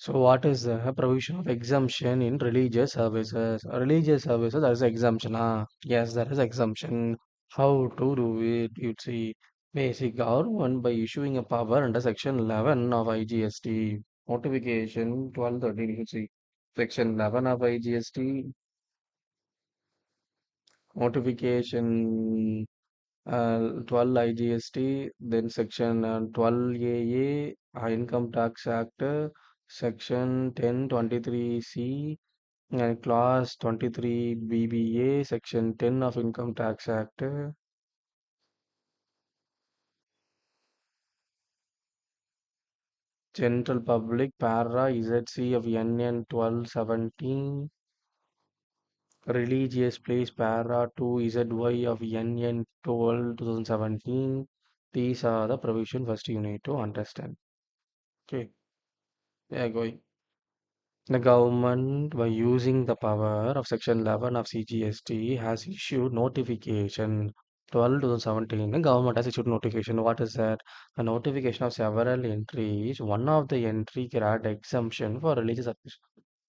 So, what is the provision of exemption in religious services? Religious services, there is exemption. Ah, yes, there is exemption. How to do it? You see, basic government by issuing a power under Section 11 of IGST. Notification 1213. You see, Section 11 of IGST. Notification 12 IGST, then Section 12 AA, Income Tax Act, Section 1023C, and Clause 23 BBA, Section 10 of Income Tax Act, General Public, Para ZC of NN 1217, Religious Place, Para 2 ZY of NN 12 2017. These are the provision first you need to understand. Okay, yeah, going. The government, by using the power of Section 11 of CGST, has issued notification 12 2017. The government has issued notification. What is that? A notification of several entries. One of the entry grant exemption for religious service.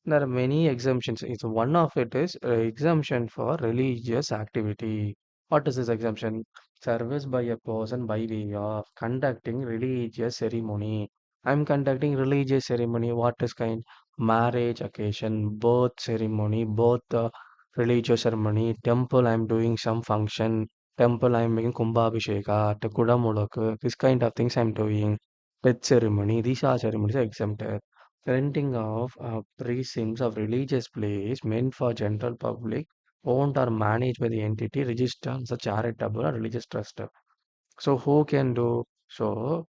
There are many exemptions. It's one of it is exemption for religious activity. What is this exemption? Service by a person by way of conducting religious ceremony. I'm conducting religious ceremony. What is kind? Marriage occasion, birth ceremony, birth religious ceremony, temple. I'm doing some function. Temple. I'm making kumbhabhisheka, kudamulak. This kind of things I'm doing. Death ceremony. These are ceremonies exempted. Renting of precincts of religious place meant for general public, owned or managed by the entity registered as a charitable or religious trust. So who can do? So,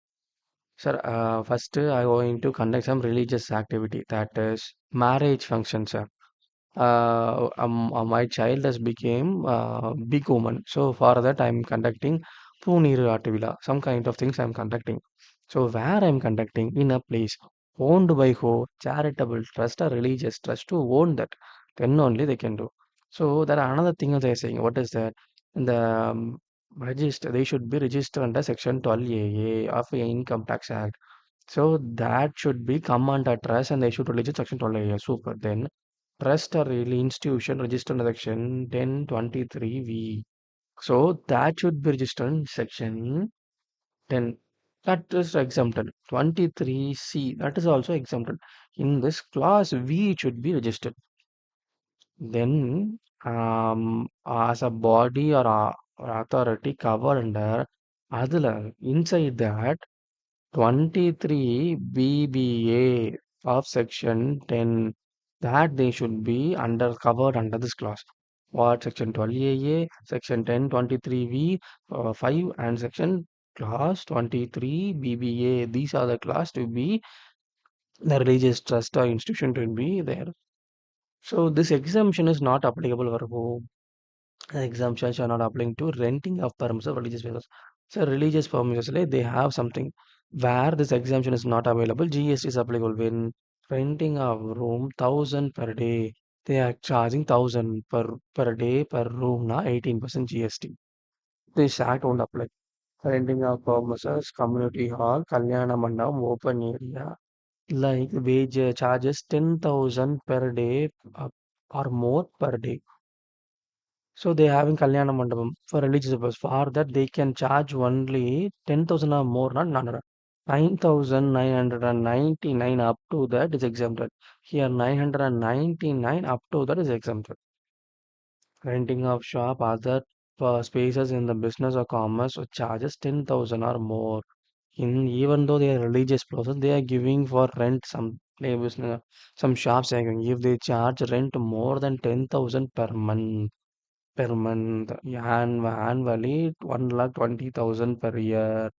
sir, first I going to conduct some religious activity, that is marriage function, sir. My child has became big woman. So for that, I'm conducting Pooniru Attivila, some kind of things I'm conducting. So where I'm conducting in a place owned by who? Charitable trust or religious trust to own that. Then only they can do. So there are another thing they're saying. What is that? In the register, they should be registered under Section 12AA of the Income Tax Act. So that should be come under trust and they should release Section 12AA. Super. Then trust or really institution registered under section 1023V. So that should be registered in section 10. That is exempted. 23C, that is also exempted. In this class V, it should be registered. Then, as a body or authority covered under, அதுல inside that 23 BBA of section 10, that they should be under covered under this clause. What section 12AA, section 1023V 5 and section clause 23 BBA. These are the class to be the religious trust or institution to be there. So this exemption is not applicable for who? Exemptions are not applying to renting of premises of religious places. So religious premises, like, they have something where this exemption is not available. GST is applicable when renting a room 1,000 per day. They are charging 1,000 per day per room na 18% GST. This act won't apply. Renting of premises, community hall, Kalyana Mandapam, open area, like wage charges 10,000 per day or more per day. So they having Kalyana Mandapam for religious purpose. For that they can charge only 10,000 or more, not 9,999 up to that is exempted. Here 999 up to that is exempted. Renting of shop, other spaces in the business or commerce charges 10,000 or more. In even though they are religious places, they are giving for rent some play business, some shops are giving. If they charge rent more than 10,000 per month, yeah, annually 1,20,000 per year.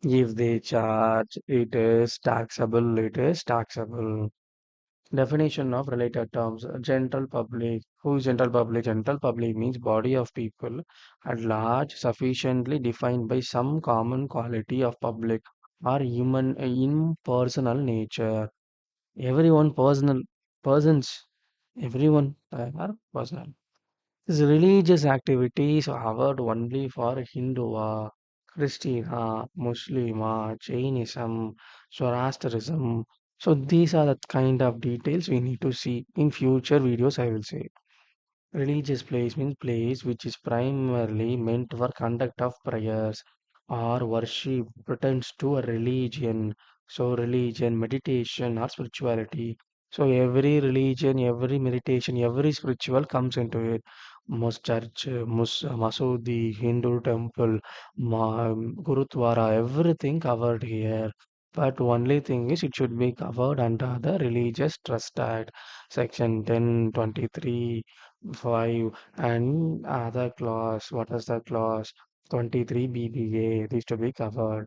If they charge, it is taxable. It is taxable. Definition of related terms. General public. Who is general public? General public means body of people at large, sufficiently defined by some common quality of public or human impersonal nature. Everyone personal persons. Everyone are personal. These religious activities are covered only for Hindu, Christian, Muslim, Jainism, Zoroastrianism. So these are the kind of details we need to see in future videos, I will say. Religious place means place which is primarily meant for conduct of prayers or worship pertains to a religion. So religion, meditation or spirituality. So every religion, every meditation, every spiritual comes into it. Most church, Masudi, Hindu temple, Gurudwara, everything covered here. But only thing is it should be covered under the Religious Trust Act, Section 1023 5 and other clause. What is the clause? 23 BBA. These to be covered.